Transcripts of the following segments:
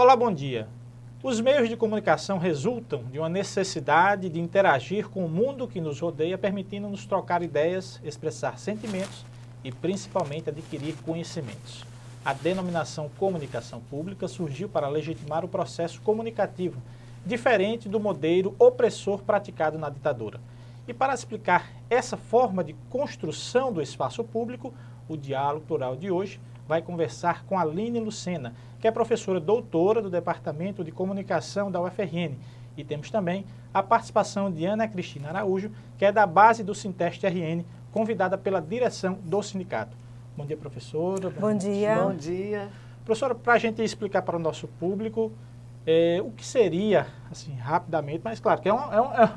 Olá, bom dia. Os meios de comunicação resultam de uma necessidade de interagir com o mundo que nos rodeia, permitindo-nos trocar ideias, expressar sentimentos e, principalmente, adquirir conhecimentos. A denominação comunicação pública surgiu para legitimar o processo comunicativo, diferente do modelo opressor praticado na ditadura. E para explicar essa forma de construção do espaço público, o Diálogo Plural de hoje vai conversar com Aline Lucena, que é professora doutora do Departamento de Comunicação da UFRN. E temos também a participação de Ana Cristina Araújo, que é da base do Sinteste RN, convidada pela direção do sindicato. Bom dia, professora. Bom dia. Bom dia. Professora, para a gente explicar para o nosso público o que seria, assim, rapidamente, mas claro que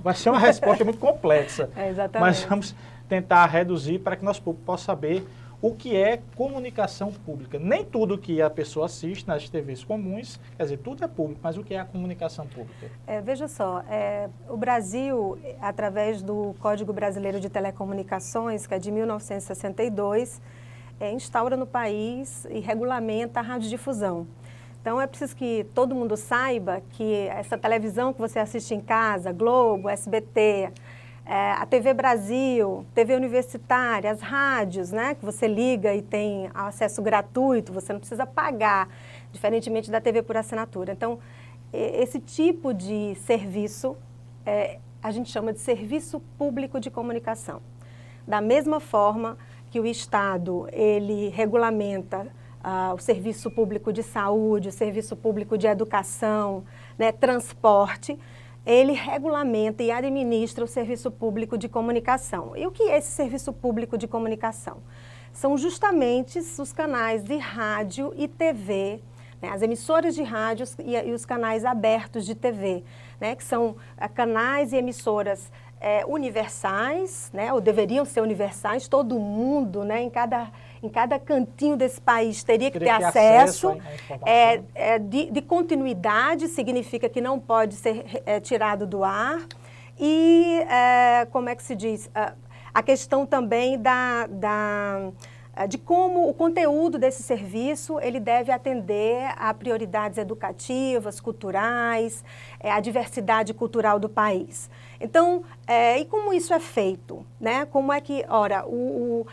vai ser uma resposta muito complexa. Exatamente. Mas vamos tentar reduzir para que nosso público possa saber o que é comunicação pública. Nem tudo que a pessoa assiste nas TVs comuns, quer dizer, tudo é público, mas o que é a comunicação pública? Veja só, o Brasil, através do Código Brasileiro de Telecomunicações, que é de 1962, instaura no país e regulamenta a radiodifusão. Então, é preciso que todo mundo saiba que essa televisão que você assiste em casa, Globo, SBT, a TV Brasil, TV Universitária, as rádios, né, que você liga e tem acesso gratuito, você não precisa pagar, diferentemente da TV por assinatura. Então, esse tipo de serviço a gente chama de serviço público de comunicação. Da mesma forma que o Estado, ele regulamenta o serviço público de saúde, o serviço público de educação, né, transporte, ele regulamenta e administra o serviço público de comunicação. E o que é esse serviço público de comunicação? São justamente os canais de rádio e TV, né, as emissoras de rádios e os canais abertos de TV, né, que são canais e emissoras universais, né, ou deveriam ser universais, todo mundo, né, em cada cantinho desse país teria que ter acesso. De continuidade, significa que não pode ser tirado do ar. E, como é que se diz? A questão também de como o conteúdo desse serviço ele deve atender a prioridades educativas, culturais, a diversidade cultural do país. Então, e como isso é feito, né? Como é que, ora, o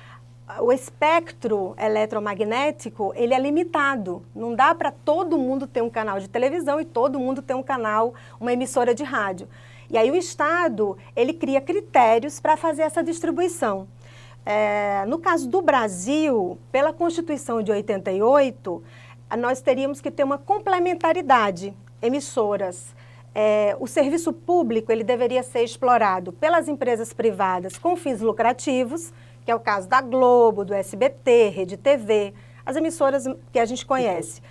espectro eletromagnético, ele é limitado. Não dá para todo mundo ter um canal de televisão e todo mundo ter um canal, uma emissora de rádio. E aí o Estado, ele cria critérios para fazer essa distribuição. No caso do Brasil, pela Constituição de 88, nós teríamos que ter uma complementaridade, emissoras. O serviço público, ele deveria ser explorado pelas empresas privadas com fins lucrativos, que é o caso da Globo, do SBT, Rede TV, as emissoras que a gente conhece.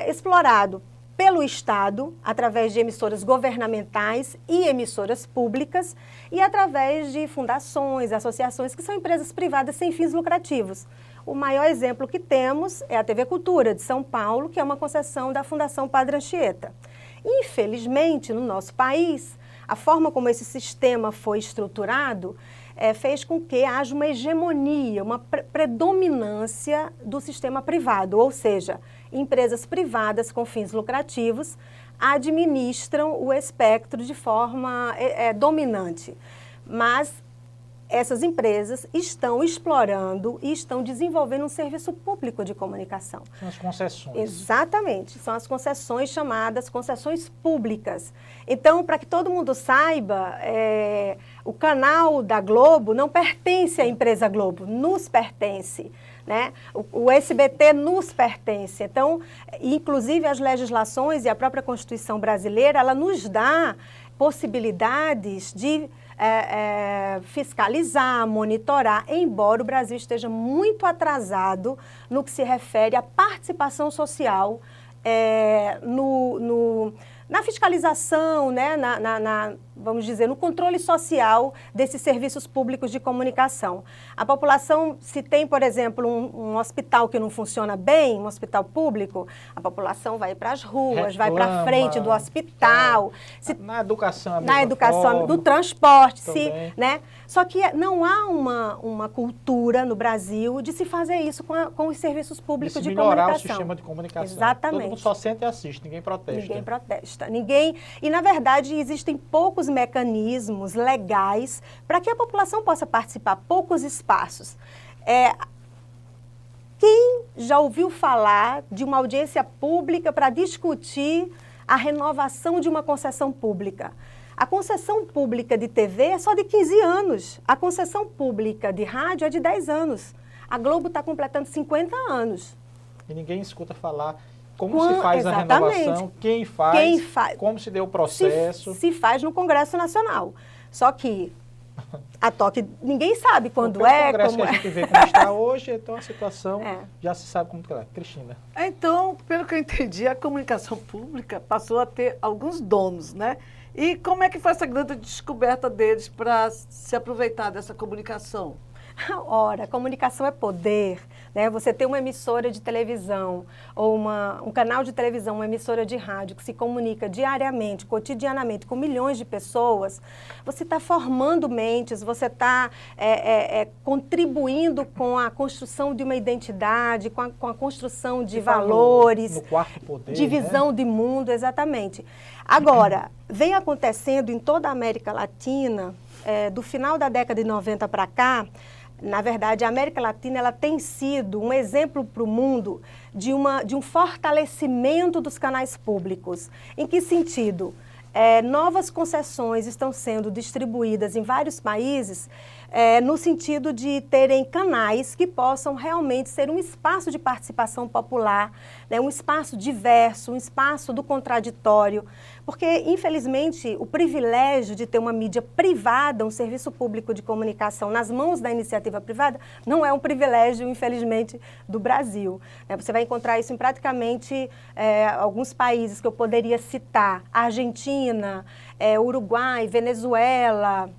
Explorado pelo Estado, através de emissoras governamentais e emissoras públicas, e através de fundações, associações, que são empresas privadas sem fins lucrativos. O maior exemplo que temos é a TV Cultura, de São Paulo, que é uma concessão da Fundação Padre Anchieta. Infelizmente, no nosso país, a forma como esse sistema foi estruturado fez com que haja uma hegemonia, uma predominância do sistema privado, ou seja, empresas privadas com fins lucrativos administram o espectro de forma dominante. Mas essas empresas estão explorando e estão desenvolvendo um serviço público de comunicação. São as concessões. Exatamente, são as concessões chamadas concessões públicas. Então, para que todo mundo saiba, o canal da Globo não pertence à empresa Globo, nos pertence. Né? O SBT nos pertence. Então, inclusive as legislações e a própria Constituição brasileira, ela nos dá possibilidades de fiscalizar, monitorar, embora o Brasil esteja muito atrasado no que se refere à participação social na fiscalização, né, vamos dizer, no controle social desses serviços públicos de comunicação. A população, se tem, por exemplo, um hospital que não funciona bem, um hospital público, a população vai para as ruas, vai para a frente do hospital. Na educação, do transporte, também. Só que não há uma cultura no Brasil de se fazer isso com os serviços públicos de comunicação. Melhorar o sistema de comunicação. Exatamente. Todo mundo só sente e assiste, ninguém protesta. Ninguém protesta. E, na verdade, existem poucos mecanismos legais para que a população possa participar, poucos espaços. Quem já ouviu falar de uma audiência pública para discutir a renovação de uma concessão pública? A concessão pública de TV é só de 15 anos. A concessão pública de rádio é de 10 anos. A Globo está completando 50 anos. E ninguém escuta falar como se faz a renovação, quem faz, como se deu o processo. Se faz no Congresso Nacional. Só que ninguém sabe quando O Congresso que a gente vê como está hoje, então a situação já se sabe como é. Cristina. Então, pelo que eu entendi, a comunicação pública passou a ter alguns donos, né? E como é que foi essa grande descoberta deles para se aproveitar dessa comunicação? Ora, comunicação é poder, né? Você ter uma emissora de televisão ou um canal de televisão, uma emissora de rádio que se comunica diariamente, cotidianamente com milhões de pessoas, você está formando mentes, você está contribuindo com a construção de uma identidade, com a construção de valores, no quarto poder, de visão de mundo, exatamente. Agora, vem acontecendo em toda a América Latina, do final da década de 90 para cá. Na verdade, a América Latina ela tem sido um exemplo para o mundo de um fortalecimento dos canais públicos. Em que sentido? Novas concessões estão sendo distribuídas em vários países no sentido de terem canais que possam realmente ser um espaço de participação popular, né, um espaço diverso, um espaço do contraditório, porque, infelizmente, o privilégio de ter uma mídia privada, um serviço público de comunicação nas mãos da iniciativa privada, não é um privilégio, infelizmente, do Brasil. Você vai encontrar isso em praticamente alguns países que eu poderia citar: Argentina, Uruguai, Venezuela,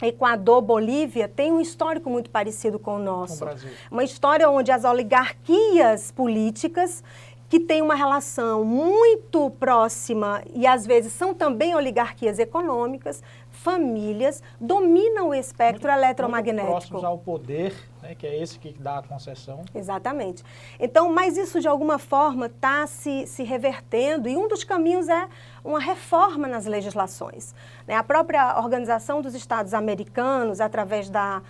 Equador, Bolívia, tem um histórico muito parecido com o nosso. Com o Brasil. Uma história onde as oligarquias políticas, que têm uma relação muito próxima e às vezes são também oligarquias econômicas, famílias, dominam o espectro eletromagnético. Muito próximos ao poder, né, que é esse que dá a concessão. Exatamente. Então, mas isso de alguma forma está se revertendo e um dos caminhos é uma reforma nas legislações. A própria Organização dos Estados Americanos, através da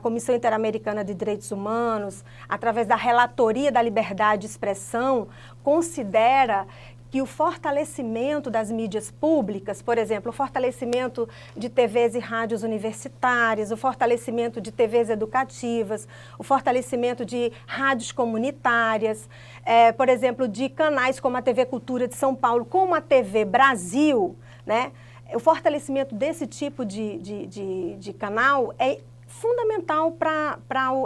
Comissão Interamericana de Direitos Humanos, através da Relatoria da Liberdade de Expressão, considera que o fortalecimento das mídias públicas, por exemplo, o fortalecimento de TVs e rádios universitárias, o fortalecimento de TVs educativas, o fortalecimento de rádios comunitárias, por exemplo, de canais como a TV Cultura de São Paulo, como a TV Brasil, né? O fortalecimento desse tipo de canal é fundamental para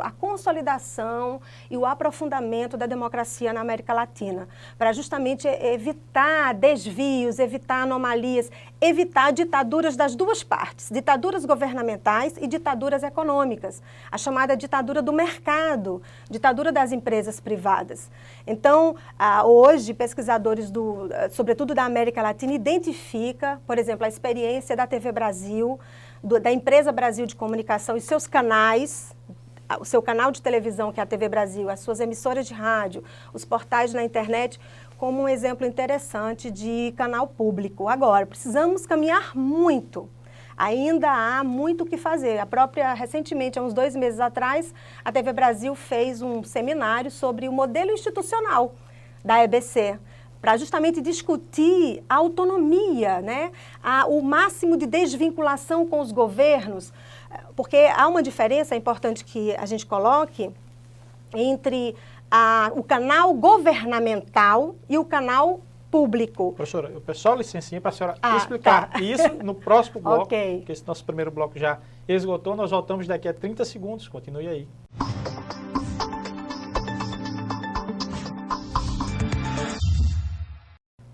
a consolidação e o aprofundamento da democracia na América Latina, para justamente evitar desvios, evitar anomalias, evitar ditaduras das duas partes, ditaduras governamentais e ditaduras econômicas, a chamada ditadura do mercado, ditadura das empresas privadas. Então, hoje, pesquisadores, sobretudo da América Latina, identificam, por exemplo, a experiência da TV Brasil, da Empresa Brasil de Comunicação e seus canais, o seu canal de televisão, que é a TV Brasil, as suas emissoras de rádio, os portais na internet, como um exemplo interessante de canal público. Agora, precisamos caminhar muito. Ainda há muito o que fazer. Recentemente, há uns 2 meses atrás, a TV Brasil fez um seminário sobre o modelo institucional da EBC, para justamente discutir a autonomia, né? O máximo de desvinculação com os governos, porque há uma diferença, é importante que a gente coloque, entre o canal governamental e o canal público. Professora, eu peço só licencinha para a senhora explicar isso no próximo bloco, okay. Porque esse nosso primeiro bloco já esgotou, nós voltamos daqui a 30 segundos, continue aí.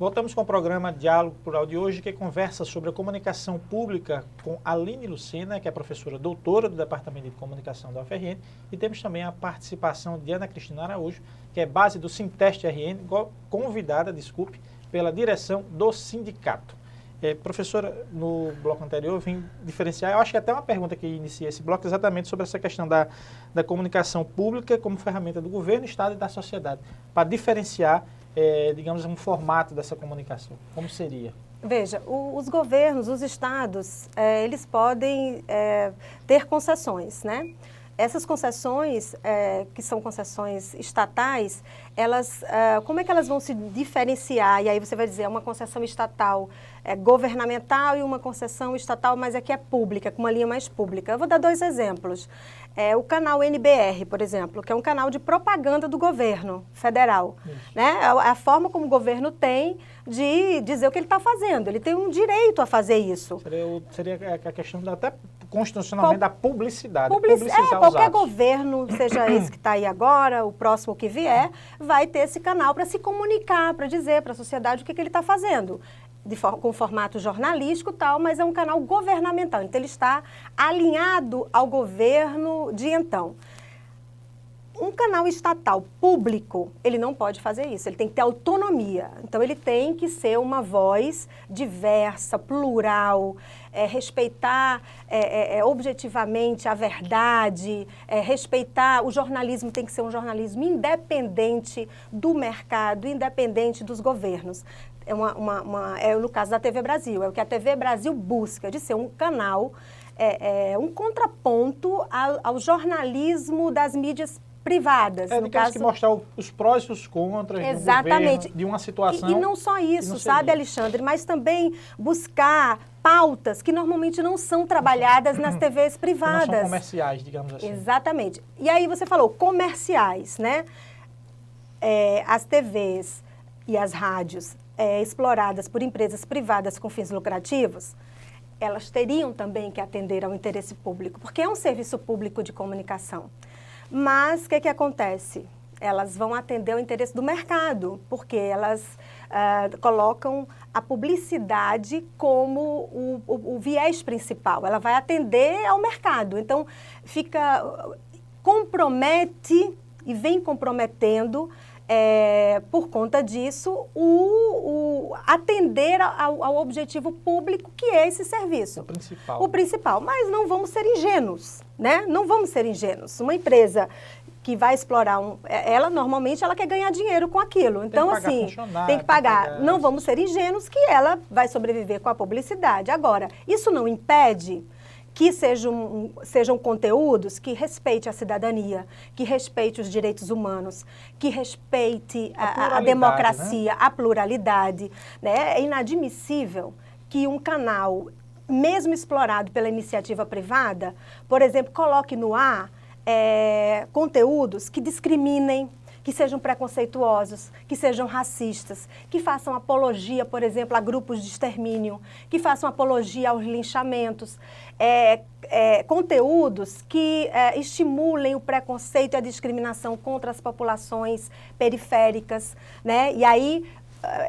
Voltamos com o programa Diálogo Plural de hoje, que conversa sobre a comunicação pública com Aline Lucena, que é professora doutora do Departamento de Comunicação da UFRN, e temos também a participação de Ana Cristina Araújo, que é base do Sinteste RN, convidada, pela direção do sindicato. Professora, no bloco anterior eu vim diferenciar, eu acho que até uma pergunta que inicia esse bloco exatamente sobre essa questão da comunicação pública como ferramenta do governo, Estado e da sociedade, para diferenciar digamos, um formato dessa comunicação. Como seria? Veja, os governos, os estados, eles podem ter concessões, né? Essas concessões, que são concessões estatais, elas, como é que elas vão se diferenciar? E aí você vai dizer, é uma concessão estatal governamental e uma concessão estatal, mas aqui é pública, com uma linha mais pública. Eu vou dar 2 exemplos. O canal NBR, por exemplo, que é um canal de propaganda do governo federal. Né? A forma como o governo tem de dizer o que ele está fazendo. Ele tem um direito a fazer isso. Seria a questão até constitucionalmente da publicidade. Qualquer governo, seja esse que está aí agora, o próximo que vier, vai ter esse canal para se comunicar, para dizer para a sociedade o que ele está fazendo. Com formato jornalístico e tal, mas é um canal governamental. Então, ele está alinhado ao governo de então. Um canal estatal público, ele não pode fazer isso, ele tem que ter autonomia. Então, ele tem que ser uma voz diversa, plural, respeitar objetivamente a verdade, respeitar, o jornalismo tem que ser um jornalismo independente do mercado, independente dos governos. No caso da TV Brasil, é o que a TV Brasil busca, de ser um canal, um contraponto ao jornalismo das mídias privadas. No caso que mostrar os prós e os contras do governo, de uma situação. E não só isso, sabe, Alexandre, mas também buscar pautas que normalmente não são trabalhadas nas TVs privadas. Que não são comerciais, digamos assim. Exatamente. E aí você falou comerciais, né? As TVs e as rádios exploradas por empresas privadas com fins lucrativos, elas teriam também que atender ao interesse público, porque é um serviço público de comunicação. Mas o que acontece? Elas vão atender ao interesse do mercado, porque elas colocam a publicidade como o viés principal. Ela vai atender ao mercado. Então, compromete e vem comprometendo, por conta disso, atender ao objetivo público, que é esse serviço. O principal. Mas não vamos ser ingênuos, né? Não vamos ser ingênuos. Uma empresa que vai explorar, normalmente ela quer ganhar dinheiro com aquilo. Então, assim, tem que pagar. Não vamos ser ingênuos que ela vai sobreviver com a publicidade. Agora, isso não impede que sejam conteúdos que respeite a cidadania, que respeite os direitos humanos, que respeite a democracia, né? A pluralidade. Né? É inadmissível que um canal, mesmo explorado pela iniciativa privada, por exemplo, coloque no ar conteúdos que discriminem, que sejam preconceituosos, que sejam racistas, que façam apologia, por exemplo, a grupos de extermínio, que façam apologia aos linchamentos, conteúdos que estimulem o preconceito e a discriminação contra as populações periféricas, né? E aí,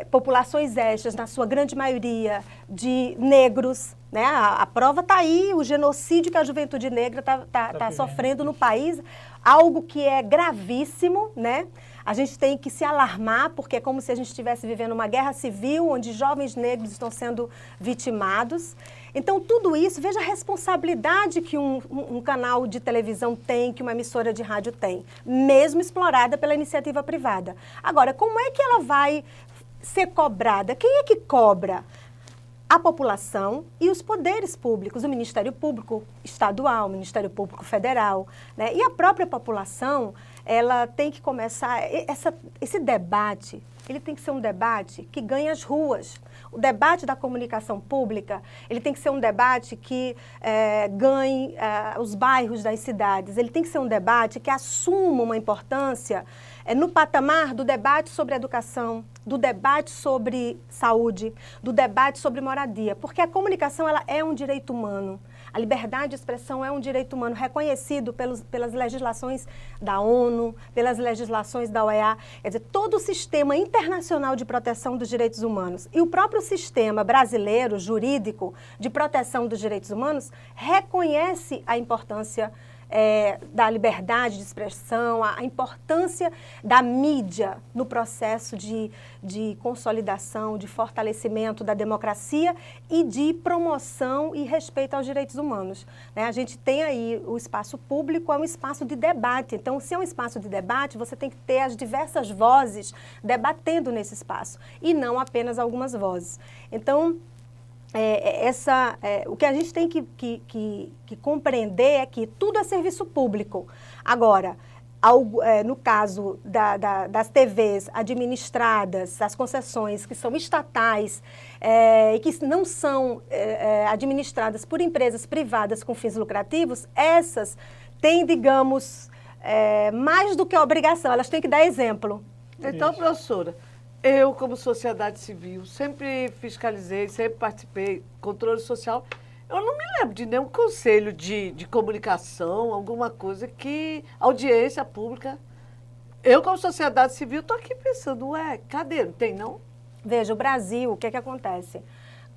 populações estas, na sua grande maioria, de negros, né? A prova está aí, o genocídio que a juventude negra está sofrendo no país, algo que é gravíssimo, né? A gente tem que se alarmar, porque é como se a gente estivesse vivendo uma guerra civil, onde jovens negros estão sendo vitimados. Então, tudo isso, veja a responsabilidade que um canal de televisão tem, que uma emissora de rádio tem, mesmo explorada pela iniciativa privada. Agora, como é que ela vai ser cobrada? Quem é que cobra? A população e os poderes públicos, o Ministério Público Estadual, o Ministério Público Federal, né? E a própria população, ela tem que começar, esse debate, ele tem que ser um debate que ganhe as ruas. O debate da comunicação pública, ele tem que ser um debate que ganhe os bairros das cidades. Ele tem que ser um debate que assuma uma importância no patamar do debate sobre educação, do debate sobre saúde, do debate sobre moradia. Porque a comunicação, ela é um direito humano. A liberdade de expressão é um direito humano reconhecido pelas legislações da ONU, pelas legislações da OEA, quer dizer, todo o sistema internacional de proteção dos direitos humanos e o próprio sistema brasileiro, jurídico, de proteção dos direitos humanos, reconhece a importância da liberdade de expressão, a importância da mídia no processo de consolidação, de fortalecimento da democracia e de promoção e respeito aos direitos humanos. Né? A gente tem aí o espaço público, é um espaço de debate. Então, se é um espaço de debate, você tem que ter as diversas vozes debatendo nesse espaço e não apenas algumas vozes. Então, o que a gente tem que compreender é que tudo é serviço público. Agora, no caso das TVs administradas, as concessões que são estatais e que não são administradas por empresas privadas com fins lucrativos, essas têm, digamos, mais do que a obrigação, elas têm que dar exemplo. Então, professora, eu, como sociedade civil, sempre fiscalizei, sempre participei, controle social. Eu não me lembro de nenhum conselho de comunicação, alguma coisa que audiência pública. Eu, como sociedade civil, estou aqui pensando, cadê? Não tem, não? Veja, o Brasil, o que é que acontece?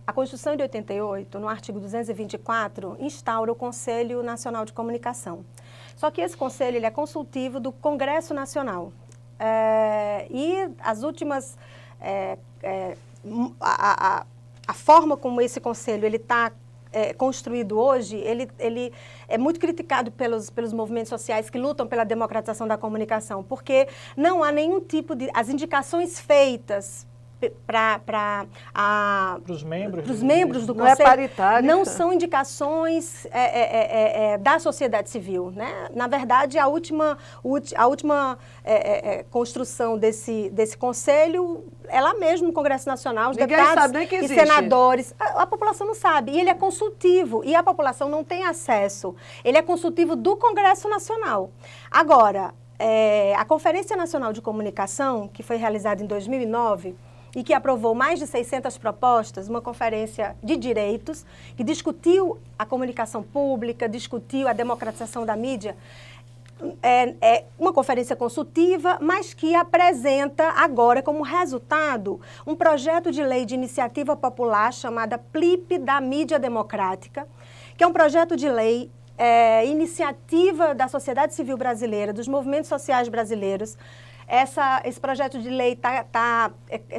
A Constituição de 88, no artigo 224, instaura o Conselho Nacional de Comunicação. Só que esse conselho ele é consultivo do Congresso Nacional. E as últimas, a forma como esse conselho ele está construído hoje, ele é muito criticado pelos movimentos sociais que lutam pela democratização da comunicação, porque não há nenhum tipo de... As indicações feitas para os membros do Conselho não são indicações da sociedade civil. Né? Na verdade, a última construção desse Conselho é lá mesmo no Congresso Nacional, os deputados e senadores. A população não sabe, e ele é consultivo, e a população não tem acesso. Ele é consultivo do Congresso Nacional. Agora, a Conferência Nacional de Comunicação, que foi realizada em 2009, e que aprovou mais de 600 propostas, uma conferência de direitos, que discutiu a comunicação pública, discutiu a democratização da mídia, uma conferência consultiva, mas que apresenta agora como resultado um projeto de lei de iniciativa popular chamada PLIP da Mídia Democrática, que é um projeto de lei, iniciativa da sociedade civil brasileira, dos movimentos sociais brasileiros. Esse projeto de lei está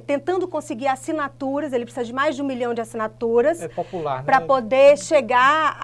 tentando conseguir assinaturas, ele precisa de mais de 1 milhão de assinaturas. É popular, né? Para poder chegar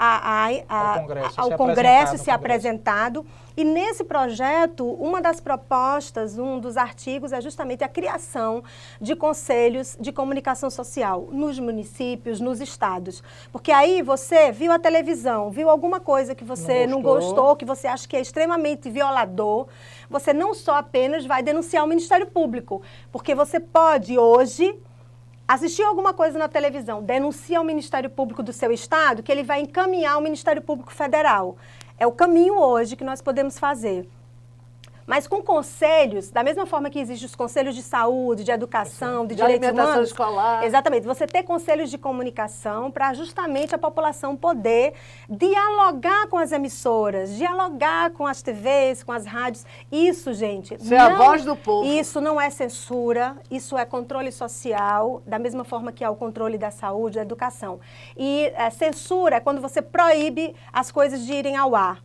ao Congresso e ser apresentado. E nesse projeto, uma das propostas, um dos artigos é justamente a criação de conselhos de comunicação social nos municípios, nos estados. Porque aí você viu a televisão, viu alguma coisa que você não gostou, que você acha que é extremamente violador, você não só apenas vai denunciar o Ministério Público, porque você pode hoje assistir alguma coisa na televisão, denuncia o Ministério Público do seu estado, que ele vai encaminhar ao Ministério Público Federal. É o caminho hoje que nós podemos fazer. Mas com conselhos, da mesma forma que existem os conselhos de saúde, de educação, de direitos humanos, escolar. Exatamente, você ter conselhos de comunicação para justamente a população poder dialogar com as emissoras, dialogar com as TVs, com as rádios. Isso, gente, Ser a voz do povo. Isso não é censura, isso é controle social, da mesma forma que é o controle da saúde, da educação. E censura é quando você proíbe as coisas de irem ao ar.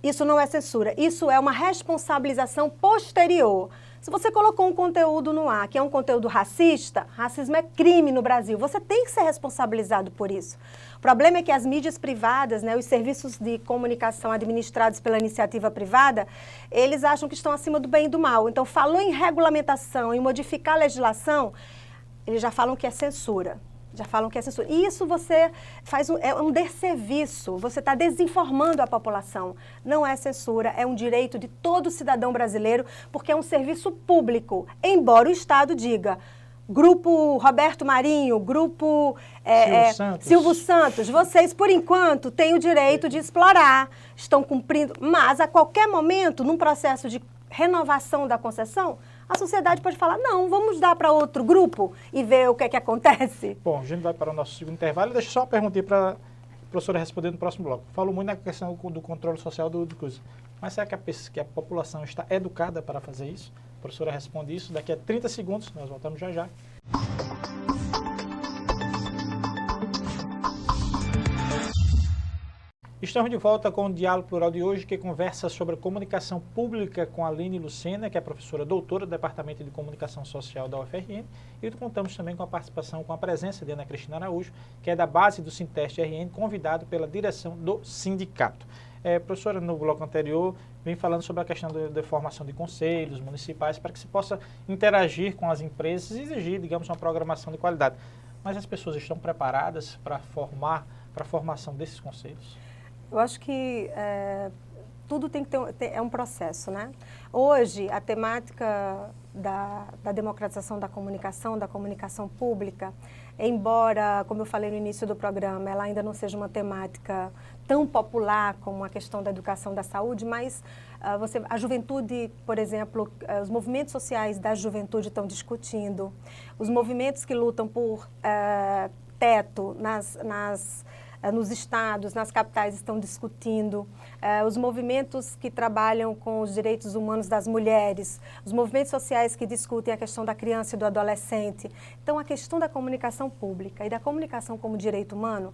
Isso não é censura, isso é uma responsabilização posterior. Se você colocou um conteúdo no ar, que é um conteúdo racista, racismo é crime no Brasil, você tem que ser responsabilizado por isso. O problema é que as mídias privadas, né, os serviços de comunicação administrados pela iniciativa privada, eles acham que estão acima do bem e do mal. Então, falou em regulamentação, em modificar a legislação, eles já falam que é censura. Já falam que é censura. E isso você faz um desserviço, você está desinformando a população. Não é censura, é um direito de todo cidadão brasileiro, porque é um serviço público. Embora o Estado diga, Grupo Roberto Marinho, Grupo Silvio Santos, vocês, por enquanto, têm o direito de explorar, estão cumprindo, mas a qualquer momento, num processo de renovação da concessão, a sociedade pode falar, não, vamos dar para outro grupo e ver o que é que acontece. Bom, a gente vai para o nosso segundo intervalo. Deixa eu só uma perguntinha para professora responder no próximo bloco. Falou muito na questão do controle social do curso. Mas será que a população está educada para fazer isso? A professora responde isso daqui a 30 segundos. Nós voltamos já já. Estamos de volta com o Diálogo Plural de hoje, que conversa sobre a comunicação pública com a Aline Lucena, que é professora doutora do Departamento de Comunicação Social da UFRN, e contamos também com a participação, com a presença de Ana Cristina Araújo, que é da base do Sinteste RN, convidado pela direção do sindicato. Professora, no bloco anterior, vem falando sobre a questão da formação de conselhos municipais para que se possa interagir com as empresas e exigir, digamos, uma programação de qualidade. Mas as pessoas estão preparadas para a formação desses conselhos? Eu acho que tudo tem que ter é um processo, né? Hoje, a temática da democratização da comunicação pública, embora, como eu falei no início do programa, ela ainda não seja uma temática tão popular como a questão da educação da saúde, mas a juventude, por exemplo, os movimentos sociais da juventude estão discutindo, os movimentos que lutam por teto nos estados, nas capitais estão discutindo, os movimentos que trabalham com os direitos humanos das mulheres, os movimentos sociais que discutem a questão da criança e do adolescente. Então, a questão da comunicação pública e da comunicação como direito humano,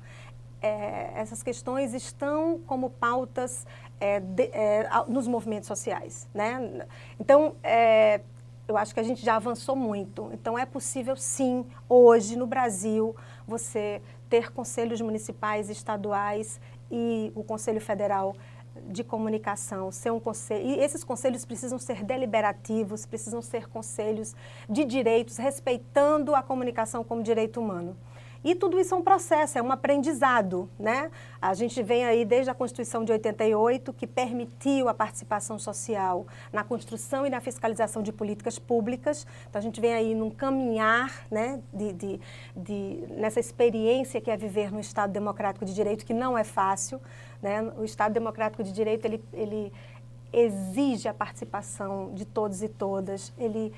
essas questões estão como pautas nos movimentos sociais, né? Então, eu acho que a gente já avançou muito. Então, é possível, sim, hoje, no Brasil, você ter conselhos municipais, estaduais e o Conselho Federal de Comunicação ser um conselho. E esses conselhos precisam ser deliberativos, precisam ser conselhos de direitos, respeitando a comunicação como direito humano. E tudo isso é um processo, é um aprendizado, né? A gente vem aí desde a Constituição de 88, que permitiu a participação social na construção e na fiscalização de políticas públicas. Então, a gente vem aí num caminhar, né, nessa experiência que é viver no Estado Democrático de Direito, que não é fácil, né? O Estado Democrático de Direito, ele exige a participação de todos e todas, ele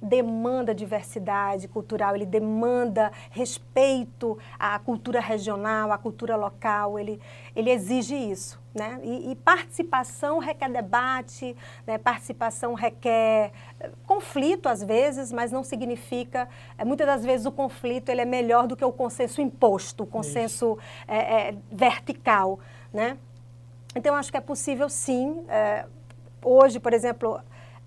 demanda diversidade cultural, ele demanda respeito à cultura regional, à cultura local, ele exige isso, né? E participação requer debate, né? Participação requer conflito às vezes, mas não significa, muitas das vezes o conflito ele é melhor do que o consenso imposto, o consenso vertical, né? Então, acho que é possível sim, hoje, por exemplo,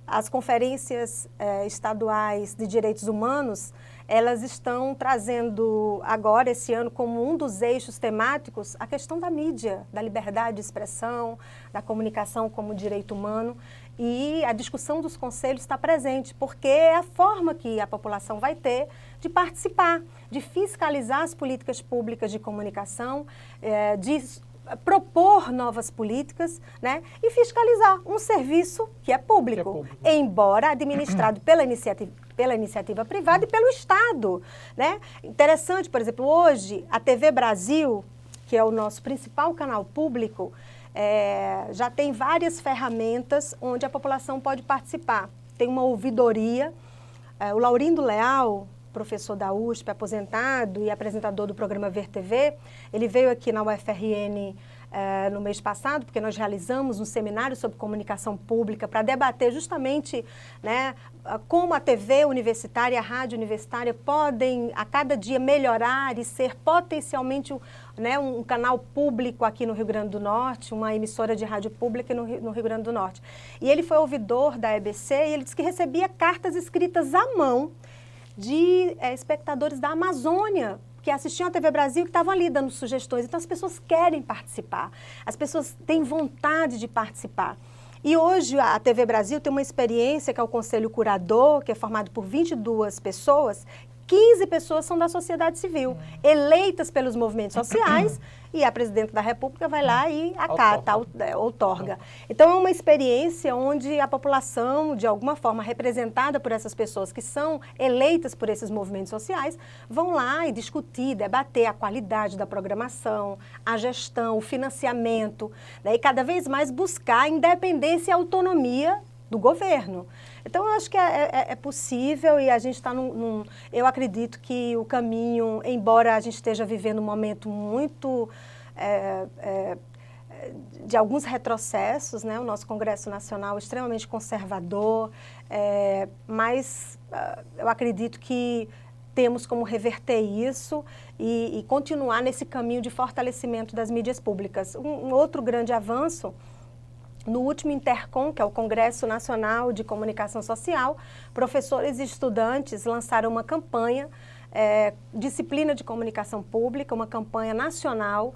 as conferências estaduais de direitos humanos, elas estão trazendo agora, esse ano, como um dos eixos temáticos, a questão da mídia, da liberdade de expressão, da comunicação como direito humano. E a discussão dos conselhos está presente, porque é a forma que a população vai ter de participar, de fiscalizar as políticas públicas de comunicação, de propor novas políticas, né, e fiscalizar um serviço que é público, embora administrado pela iniciativa privada e pelo Estado, né? Interessante, por exemplo, hoje a TV Brasil, que é o nosso principal canal público, já tem várias ferramentas onde a população pode participar. Tem uma ouvidoria, o Laurindo Leal, professor da USP, aposentado e apresentador do programa Ver TV, ele veio aqui na UFRN no mês passado, porque nós realizamos um seminário sobre comunicação pública para debater justamente, né, como a TV universitária e a rádio universitária podem, a cada dia, melhorar e ser potencialmente um canal público aqui no Rio Grande do Norte, uma emissora de rádio pública no Rio Grande do Norte. E ele foi ouvidor da EBC e ele disse que recebia cartas escritas à mão de espectadores da Amazônia, que assistiam à TV Brasil, que estavam ali dando sugestões. Então, as pessoas querem participar, as pessoas têm vontade de participar. E hoje a TV Brasil tem uma experiência que é o Conselho Curador, que é formado por 22 pessoas, 15 pessoas são da sociedade civil, eleitas pelos movimentos sociais, e a presidenta da República vai lá e acata, outorga. Então, é uma experiência onde a população, de alguma forma representada por essas pessoas que são eleitas por esses movimentos sociais, vão lá e discutir, debater a qualidade da programação, a gestão, o financiamento, né, e cada vez mais buscar a independência e a autonomia do governo. Então, eu acho que é possível e a gente está eu acredito que o caminho, embora a gente esteja vivendo um momento muito de alguns retrocessos, né? O nosso Congresso Nacional é extremamente conservador, mas eu acredito que temos como reverter isso e continuar nesse caminho de fortalecimento das mídias públicas. Um outro grande avanço, no último Intercom, que é o Congresso Nacional de Comunicação Social, professores e estudantes lançaram uma campanha, Disciplina de Comunicação Pública, uma campanha nacional,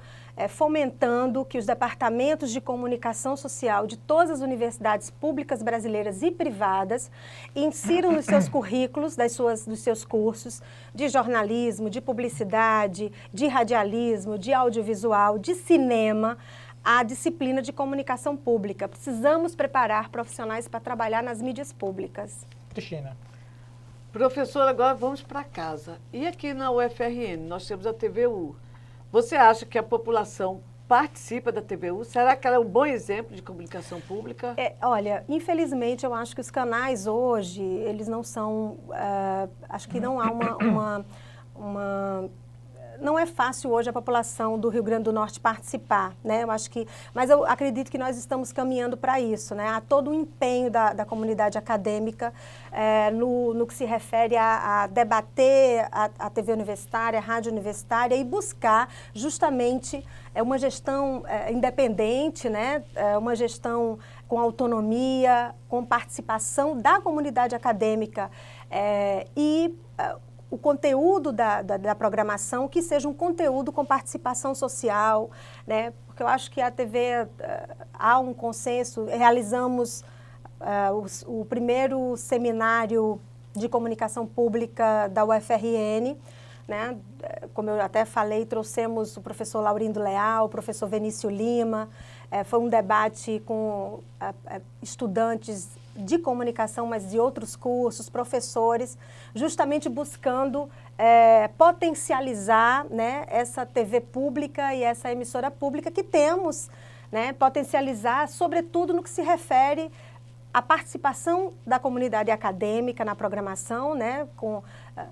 fomentando que os departamentos de comunicação social de todas as universidades públicas brasileiras e privadas insiram nos seus currículos, dos seus cursos de jornalismo, de publicidade, de radialismo, de audiovisual, de cinema, a disciplina de comunicação pública. Precisamos preparar profissionais para trabalhar nas mídias públicas. Cristina. Professor, agora vamos para casa. E aqui na UFRN, nós temos a TVU. Você acha que a população participa da TVU? Será que ela é um bom exemplo de comunicação pública? Olha, infelizmente, eu acho que os canais hoje, eles não são... acho que não há não é fácil hoje a população do Rio Grande do Norte participar, né? Mas eu acredito que nós estamos caminhando para isso, né? Há todo o empenho da comunidade acadêmica no que se refere a debater a TV universitária, a rádio universitária e buscar justamente uma gestão independente, né? Uma gestão com autonomia, com participação da comunidade acadêmica o conteúdo da programação que seja um conteúdo com participação social, né? Porque eu acho que a TV, há um consenso, realizamos o primeiro seminário de comunicação pública da UFRN, né? Como eu até falei, trouxemos o professor Laurindo Leal, o professor Venício Lima, foi um debate com estudantes de comunicação, mas de outros cursos, professores, justamente buscando potencializar, né, essa TV pública e essa emissora pública que temos, né, potencializar, sobretudo no que se refere à participação da comunidade acadêmica na programação, né, com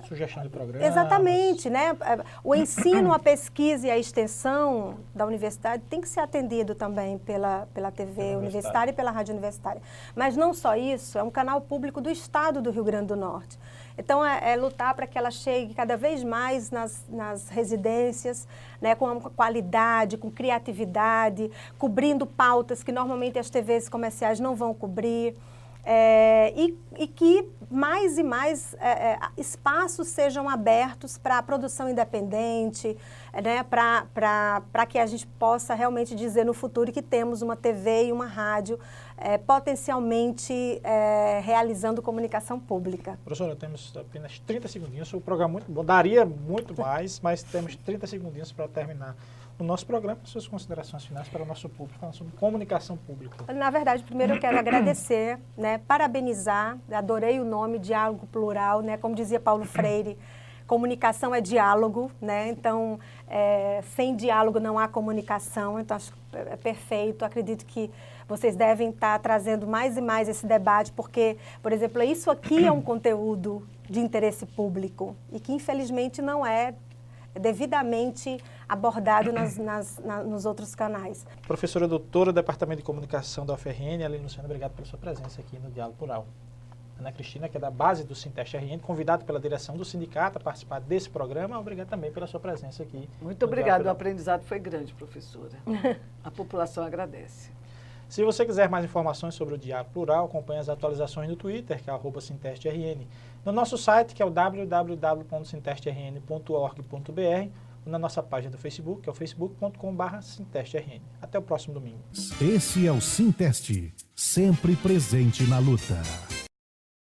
sugestão de programas. Exatamente, né? O ensino, a pesquisa e a extensão da universidade tem que ser atendido também pela TV universitária e pela rádio universitária. Mas não só isso, é um canal público do estado do Rio Grande do Norte. Então, é lutar para que ela chegue cada vez mais nas residências, né, com qualidade, com criatividade, cobrindo pautas que normalmente as TVs comerciais não vão cobrir. E que mais e mais espaços sejam abertos para a produção independente, né, para que a gente possa realmente dizer no futuro que temos uma TV e uma rádio potencialmente realizando comunicação pública. Professora, temos apenas 30 segundinhos, o programa muito bom, daria muito mais, mas temos 30 segundinhos para terminar o nosso programa, suas considerações finais para o nosso público, falando sobre comunicação pública. Na verdade, primeiro eu quero agradecer, né, parabenizar, adorei o nome, diálogo plural, né, como dizia Paulo Freire, comunicação é diálogo, né, então sem diálogo não há comunicação, então acho que é perfeito, acredito que vocês devem estar trazendo mais e mais esse debate, porque, por exemplo, isso aqui é um conteúdo de interesse público e que infelizmente não é devidamente abordado nos outros canais. Professora doutora do Departamento de Comunicação da UFRN, Aline Luciana, obrigado pela sua presença aqui no Diálogo Plural. Ana Cristina, que é da base do Sinteste-RN, convidada pela direção do sindicato a participar desse programa, obrigado também pela sua presença aqui. Muito obrigada, o aprendizado foi grande, professora. A população agradece. Se você quiser mais informações sobre o Diálogo Plural, acompanhe as atualizações no Twitter, que é @SintesteRN, no nosso site, que é o www.sintesterrn.org.br, ou na nossa página do Facebook, que é o facebook.com/SintesteRN. Até o próximo domingo. Esse é o Sinteste, sempre presente na luta.